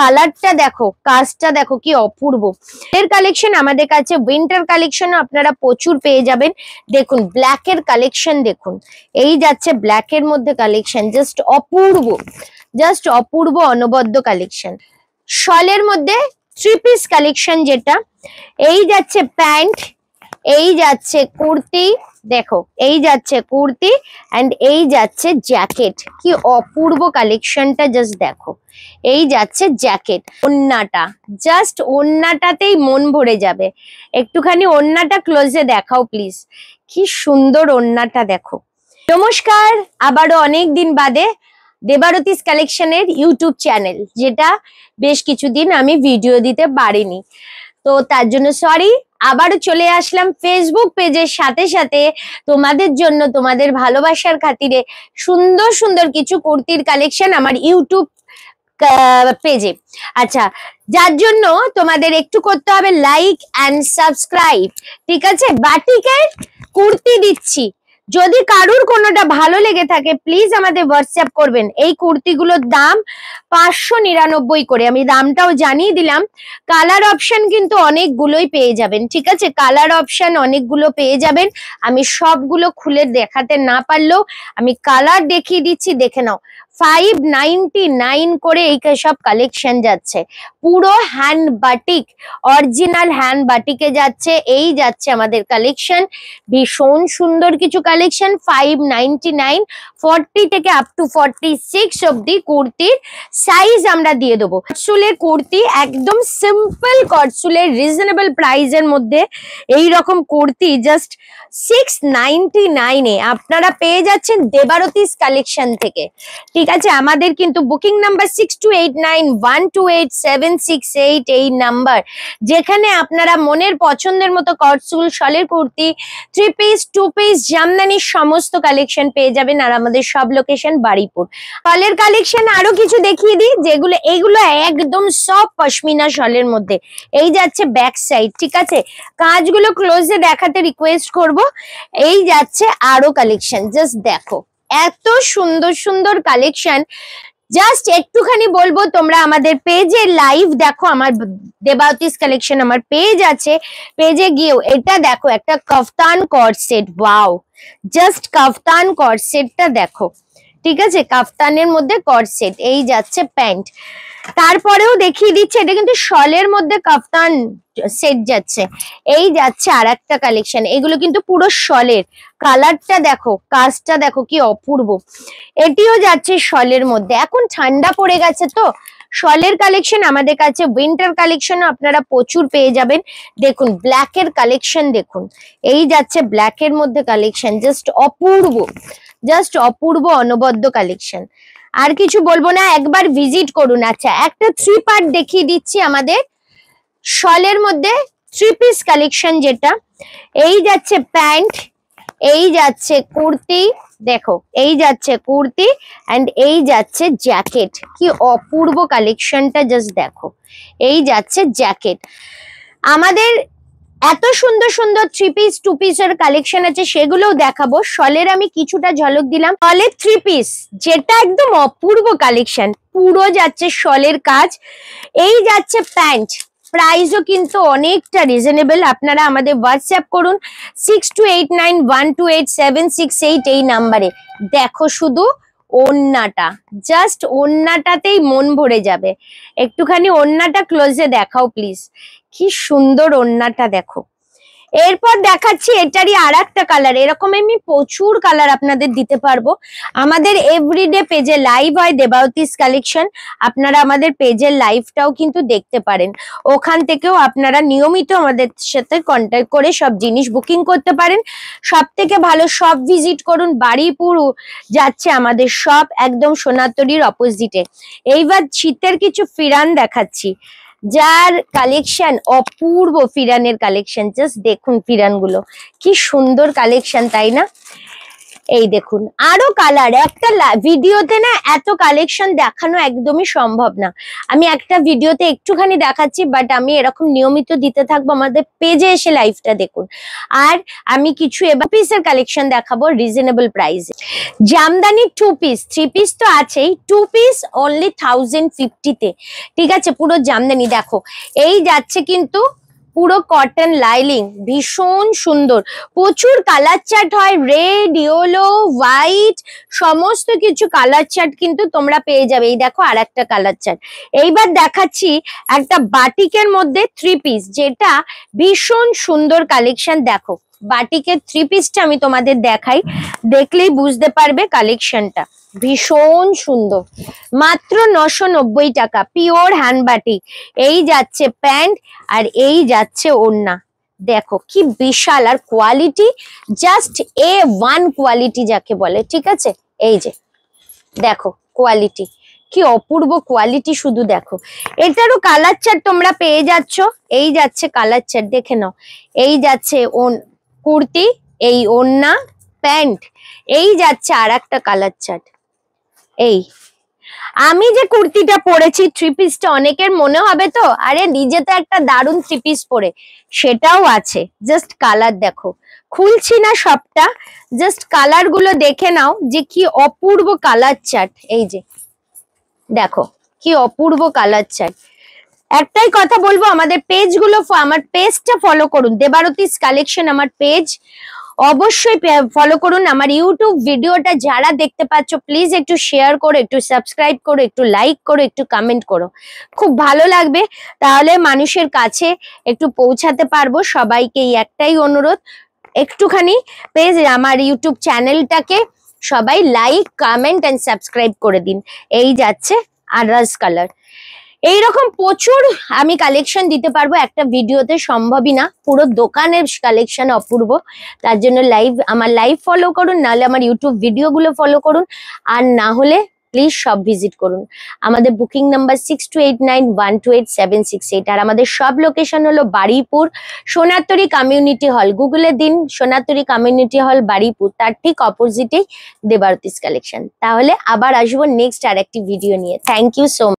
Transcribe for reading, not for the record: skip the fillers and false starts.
কালারটা দেখো, কাজটা দেখো কি অপূর্ব। এর কালেকশন আমাদের কাছে উইন্টার কালেকশন আপনারা প্রচুর পেয়ে যাবেন। দেখুন ব্ল্যাক এর কালেকশন দেখুন, এই যাচ্ছে ব্ল্যাক এর মধ্যে কালেকশন, জাস্ট অপূর্ব, জাস্ট অপূর্ব অনবদ্য কালেকশন। শলের মধ্যে থ্রি পিস কালেকশন, যেটা এই যাচ্ছে প্যান্ট, এই যাচ্ছে কুর্তি, দেখো এই যাচ্ছে কুর্তি এন্ড এই যাচ্ছে জ্যাকেট, কি অপূর্ব কালেকশনটা জাস্ট দেখো। এই যাচ্ছে জ্যাকেট, ওন্নাটা, জাস্ট ওন্নাটাতেই মন ভরে যাবে। একটুখানি ওন্নাটা ক্লোজে দেখাও প্লিজ, কি সুন্দর ওন্নাটা দেখো। নমস্কার, আবারও অনেক দিন বাদে দেবারতিস কালেকশনের ইউটিউব চ্যানেল, যেটা বেশ কিছুদিন আমি ভিডিও দিতে পারিনি, তো তার জন্য সরি। আবারও চলে আসলাম ফেসবুক পেজের সাথে সাথে তোমাদের জন্য, তোমাদের ভালোবাসার খাতিরে সুন্দর সুন্দর কিছু কুর্তির কালেকশন আমার ইউটিউব পেজে। আচ্ছা, যার জন্য তোমাদের একটু করতে হবে লাইক এন্ড সাবস্ক্রাইব, ঠিক আছে? বাটিকের কুর্তি দিচ্ছি, যদি কারুর কোনোটা ভালো লেগে থাকে প্লিজ আমাদের হোয়াটসঅ্যাপ করবেন। এই কুর্তিগুলোর দাম 599 করে, আমি দামটাও জানিয়ে দিলাম। কালার অপশন কিন্তু অনেকগুলোই পেয়ে যাবেন, ঠিক আছে? কালার অপশন অনেকগুলো পেয়ে যাবেন। আমি সবগুলো খুলে দেখাতে না পারলেও আমি কালার দেখিয়ে দিচ্ছি, দেখে নাও। 599 করে এই সব কালেকশন যাচ্ছে, পুরো হ্যান্ড বাটিক, অরিজিনাল হ্যান্ড বাটিকে যাচ্ছে। এই যাচ্ছে আমাদের কালেকশন, ভীষণ সুন্দর কিছু কালেকশন। 599, 40 থেকে আপ টু 46 অব্দি কুর্তির সাইজ আমরা দিয়ে দেবো। কটসুলের কুর্তি, একদম সিম্পল কটসুলের রিজনেবল প্রাইসের মধ্যে এই রকম কুর্তি জাস্ট 699 এ আপনারা পেয়ে যাচ্ছেন দেবারতিস কালেকশন থেকে, ঠিক আছে? আমাদের কিন্তু বুকিং নাম্বার 6289128768 এই নাম্বার, যেখানে আপনারা মনের পছন্দের মতো কটসুল, শলের কুর্তি, থ্রি পিস, টু পিস, জামদানির সমস্ত কালেকশন পেয়ে যাবেন। আর আমাদের সব লোকেশন বারুইপুর। শলের কালেকশন আরো কিছু দেখিয়ে দিই, যেগুলো এইগুলো একদম সব পশমিনা শলের মধ্যে। এই যাচ্ছে ব্যাক সাইড, ঠিক আছে? কাজগুলো ক্লোজে দেখাতে রিকোয়েস্ট করব। এই যাচ্ছে আরো কালেকশন, জাস্ট দেখো এত সুন্দর সুন্দর কালেকশন। জাস্ট একটুখানি বলবো, তোমরা আমাদের পেজে লাইভ দেখো, আমার দেবারতিস কালেকশন আমার পেজ আছে, পেজে গিয়েও এটা দেখো, একটা কাফতান কট সেট, ওয়াও, জাস্ট কাফতান কট সেটটা দেখো, ঠিক আছে? কাফতানের মধ্যে কট সেট, এই যাচ্ছে প্যান্ট। তারপরেও দেখিয়ে দিচ্ছে, এটা কিন্তু শলের মধ্যে কাফতান সেট যাচ্ছে। এই যাচ্ছে আর একটা কালেকশন, এগুলো কিন্তু পুরো শলের। কালারটা দেখো, কাজটা দেখো কি অপূর্ব। এটিও যাচ্ছে শলের মধ্যে। এখন ঠান্ডা পড়ে গেছে তো, শলের কালেকশন আমাদের কাছে উইন্টার কালেকশন আপনারা প্রচুর পেয়ে যাবেন। দেখুন ব্ল্যাক এর কালেকশন দেখুন, এই যাচ্ছে ব্ল্যাক এর মধ্যে কালেকশন, জাস্ট অপূর্ব, জাস্ট অপূর্ব অনবদ্য কালেকশন। আর কিছু বলবো না, একবার ভিজিট করুন। আচ্ছা, একটা থ্রি পার্ট দেখিয়ে দিচ্ছি আমাদের শলের মধ্যে থ্রি পিস কালেকশন, যেটা এই যাচ্ছে প্যান্ট, এই যাচ্ছে কুর্তি, দেখো এই যাচ্ছে কুর্তি এন্ড এই যাচ্ছে জ্যাকেট, কি অপূর্ব কালেকশনটা জাস্ট দেখো। এই যাচ্ছে জ্যাকেট। আমাদের এত সুন্দর সুন্দর থ্রি পিস, টু পিসের কালেকশন আছে, সেগুলোও দেখাবো। শলের আমি কিছুটা ঝলক দিলাম। শলের থ্রি পিস, যেটা একদম অপূর্ব কালেকশন, পুরো যাচ্ছে শলের কাজ। এই যাচ্ছে প্যান্ট, প্রাইসও কিন্তু অনেকটা রিজনেবল। আপনারা আমাদের হোয়াটসঅ্যাপ করুন 6289128768 এই নাম্বারে। দেখো শুধু ওন্নাটা, জাস্ট ওন্নাটাতেই মন ভরে যাবে। একটুখানি ওন্নাটা ক্লোজে দেখাও প্লিজ, কি সুন্দর ওন্নাটা দেখো। এরপর দেখাচ্ছি এটারই আর একটা কালার। এরকম আমি প্রচুর কালার আপনাদের দিতে পারবো। আমাদের এভরিডে পেজে লাইভ হয় দেবারতিস কালেকশন, আপনারা আমাদের পেজের লাইভটাও কিন্তু দেখতে পারেন। ওখান থেকেও আপনারা নিয়মিত আমাদের সাথে কন্ট্যাক্ট করে সব জিনিস বুকিং করতে পারেন। সব থেকে ভালো শপ ভিজিট করুন, বারুইপুর যাচ্ছে আমাদের শপ, একদম সোনাতলির অপোজিটে। এইবার শীতের কিছু ফিরান দেখাচ্ছি, যার কালেকশন অপূর্ব। ফিরানের কালেকশন জাস্ট দেখুন, ফিরানগুলো কি সুন্দর কালেকশন, তাই না? এই দেখুন আরো কালার, একটা ভিডিওতে না এত কালেকশন দেখানো একদমই সম্ভব না। আমি একটা ভিডিওতে একটুখানি দেখাচ্ছি, বাট আমি এরকম নিয়মিত দিতে থাকবো, আমাদের পেজে এসে লাইভটা দেখুন। আর আমি কিছু এবার পিসের কালেকশন দেখাবো রিজনেবল প্রাইসে। জামদানি 2 পিস, 3 পিস তো আছেই, 2 পিস অনলি 1050-তে, ঠিক আছে। পুরো জামদানি দেখো, এই যাচ্ছে কিন্তু পুরো কটন লাইলিং, ভীষণ সুন্দর, প্রচুর কালার চার্ট হয়, রেড, ইয়েলো, হোয়াইট, সমস্ত কিছু কালার চার্ট কিন্তু তোমরা পেয়ে যাবে। এই দেখো আর একটা কালার চার্ট। এইবার দেখাচ্ছি একটা বাটিকের মধ্যে 3 পিস, যেটা ভীষণ সুন্দর কালেকশন। দেখো বাটিকের 3 পিসটা আমি তোমাদের দেখাই, দেখলেই বুঝতে পারবে কালেকশনটা ভীষণ সুন্দর। মাত্র 990 টাকা, পিওর হ্যান্ড বাটিক। এই যাচ্ছে প্যান্ট আর এই যাচ্ছে ওড়না, দেখো কি বিশাল, আর কোয়ালিটি জাস্ট A1 কোয়ালিটি যাকে বলে, ঠিক আছে। এই যে দেখো কোয়ালিটি, কি অপূর্ব কোয়ালিটি, শুধু দেখো। এটারও কালার চার্ট তোমরা পেয়ে যাচ্ছ, এই যাচ্ছে কালার চার্ট, দেখে নাও। এই যাচ্ছে কুর্তি, এই ওড়না, প্যান্ট, এই যাচ্ছে আর একটা কালার চার্ট। এই আমি যে কুর্তিটা পরেছি 3 পিসটা, অনেকের মনে হবে তো আরে নিজে তো একটা দারুণ 3 পিস পরে, সেটাও আছে। জাস্ট কালার দেখো, খুলছি না সবটা, জাস্ট কালার গুলো দেখে নাও যে কি অপূর্ব কালার চার্ট। এই যে দেখো কি অপূর্ব কালার চার্ট। একটাই কথা বলবো, আমাদের পেজগুলো, আমার পেজটা ফলো করুন, দেবারতিস কালেকশন আমার পেজ অবশ্যই ফলো করুন। আমার ইউটিউব ভিডিওটা যারা দেখতে পাচ্ছ প্লিজ একটু শেয়ার করো, একটু সাবস্ক্রাইব করো, একটু লাইক করো, একটু কমেন্ট করো, খুব ভালো লাগবে, তাহলে মানুষের কাছে একটু পৌঁছাতে পারবো। সবাইকে একটাই অনুরোধ, একটুখানি পেজ আমার ইউটিউব চ্যানেলটাকে সবাই লাইক, কমেন্ট এন্ড সাবস্ক্রাইব করে দিন। এই যাচ্ছে আদার্স কালার, এইরকম প্রচুর আমি কালেকশন দিতে পারবো, একটা ভিডিওতে সম্ভবই না, পুরো দোকানের কালেকশন অপূর্ব। তার জন্য আমার লাইভ ফলো করুন, নাহলে আমার ইউটিউব ভিডিওগুলো ফলো করুন, আর না হলে প্লিজ সব ভিজিট করুন। আমাদের বুকিং নাম্বার 6289128768, আর আমাদের সব লোকেশন হলো বারুইপুর সোনারতরী কমিউনিটি হল। গুগলে দিন সোনারতরী কমিউনিটি হল বারুইপুর, তার ঠিক অপোজিটেই দেবারতিস কালেকশন। তাহলে আবার আসবো নেক্সট আর একটি ভিডিও নিয়ে। Thank you so much.